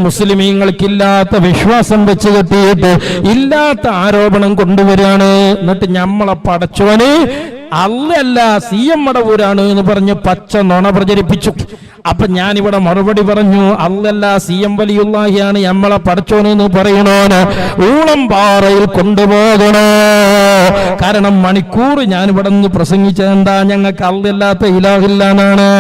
മുസ്ലിമീങ്ങൾക്കില്ലാത്ത വിശ്വാസം വെച്ച് കെട്ടിയിട്ട് ഇല്ലാത്ത ആരോപണം കൊണ്ടുവരാണ്. എന്നിട്ട് ഞമ്മളെ പടച്ചോന് അല്ലല്ല CM മടവൂരാണ് എന്ന് പറഞ്ഞ് പച്ച നുണ പ്രചരിപ്പിച്ചു. അപ്പൊ ഞാനിവിടെ മറുപടി പറഞ്ഞു, അല്ലല്ല CM വലിയുള്ളാഹിയാണ് ഞമ്മളെ പടച്ചോന് എന്ന് പറയണോന് ഊളംപാറയിൽ കൊണ്ടുപോകണോ? കാരണം മണിക്കൂർ ഞാനിവിടെ നിന്ന് പ്രസംഗിച്ചതെന്താ, ഞങ്ങൾക്ക് അല്ലല്ലാത്ത ഇലാഹില്ലാന്നാണ്.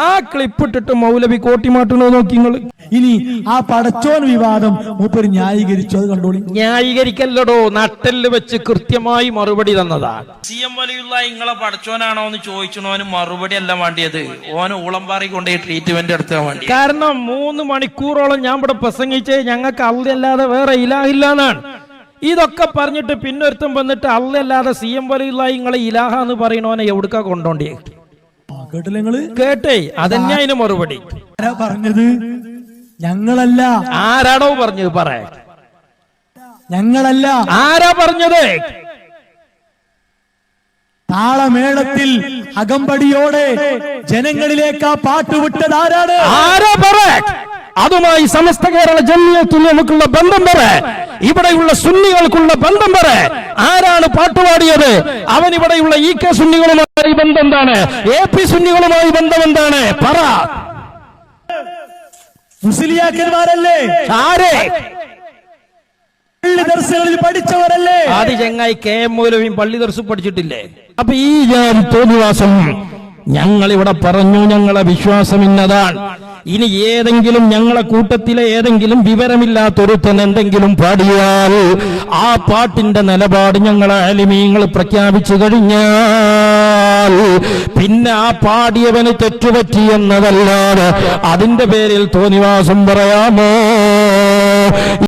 ആ ക്ലിപ്പിട്ടിട്ട് മൗലവി കോട്ടിമാട്ടണോ നോക്കിങ്ങൾ. ഇനി ആ പടച്ചോൻ വിവാദം മൂപ്പര് ന്യായീകരിച്ചു, അത് കണ്ടോളി. ന്യായീകരിക്കല്ലടോ, നട്ടെല്ല് വെച്ച് കൃത്യമായി മറുപടി തന്നതാ. CM വലിയുള്ള നിങ്ങളെ പടച്ചോനാണോ എന്ന് ചോദിച്ചോന് മറുപടി അല്ല വേണ്ടിയത്, ഓന് ഊളംപാറി കൊണ്ടേ ട്രീറ്റ്മെന്റ് എടുത്താൻ വേണ്ടി. കാരണം 3 മണിക്കൂറോളം ഞാൻ ഇവിടെ പ്രസംഗിച്ച് ഞങ്ങൾക്ക് അല്ലാതെ വേറെ ഇലാഹില്ലാന്നാണ്. ഇതൊക്കെ പറഞ്ഞിട്ട് പിന്നൊരുത്തം വന്നിട്ട് അല്ലല്ലാതെ CM വലിയുള്ള നിങ്ങളെ ഇലാഹ എന്ന് പറയണോനെ എവിടുക്കാ കൊണ്ടോണ്ടേ? കേട്ടില്ല നിങ്ങള്? കേട്ടേ, അതന്നെ അതിന് മറുപടി. ആരാ പറഞ്ഞത്? ഞങ്ങളല്ല. ആരാടോ പറഞ്ഞത്? പറ. ഞങ്ങളല്ല. ആരാ പറഞ്ഞത്? താളമേളത്തിൽ അകമ്പടിയോടെ ജനങ്ങളിലേക്ക് ആ പാട്ട് വിട്ടത് ആരാണ്? ആരാ പറ? അതുമായി സമസ്ത കേരള ജമിയത്തുലമക്കുള്ള ബന്ധം പറ, ഇവിടെയുള്ള സുന്നികൾക്കുള്ള ബന്ധം പറ. ആരാണ് പാട്ടുപാടിയത്? അവൻ ഇവിടെയുള്ള EK സുന്നികളുമായി ബന്ധം എന്താണ്? AP സുന്നികളുമായി ബന്ധം എന്താണ്? പറ. മുസ്ലിയാക്കന്മാരല്ലേ? ആരെ? പള്ളി ദർസുകളിൽ പഠിച്ചവരല്ലേ? ആദ്യ ചെങ്ങായി KM മൗലവിയും പള്ളി ദർസ് പഠിച്ചിട്ടില്ലേ? അപ്പൊ ഈ തോന്നിവാസം ഞങ്ങളിവിടെ പറഞ്ഞു. ഞങ്ങളെ വിശ്വാസം ഇന്നതാണ്. ഇനി ഏതെങ്കിലും ഞങ്ങളെ കൂട്ടത്തിലെ ഏതെങ്കിലും വിവരമില്ലാത്തൊരുത്തൻ എന്തെങ്കിലും പാടിയാൽ ആ പാട്ടിന്റെ നിലപാട് ഞങ്ങളെ ആലിമീങ്ങൾ പ്രഖ്യാപിച്ചു കഴിഞ്ഞാൽ പിന്നെ ആ പാടിയവന് തെറ്റുപറ്റി എന്നതല്ലാതെ അതിന്റെ പേരിൽ തോന്നിവാസം പറയാമോ?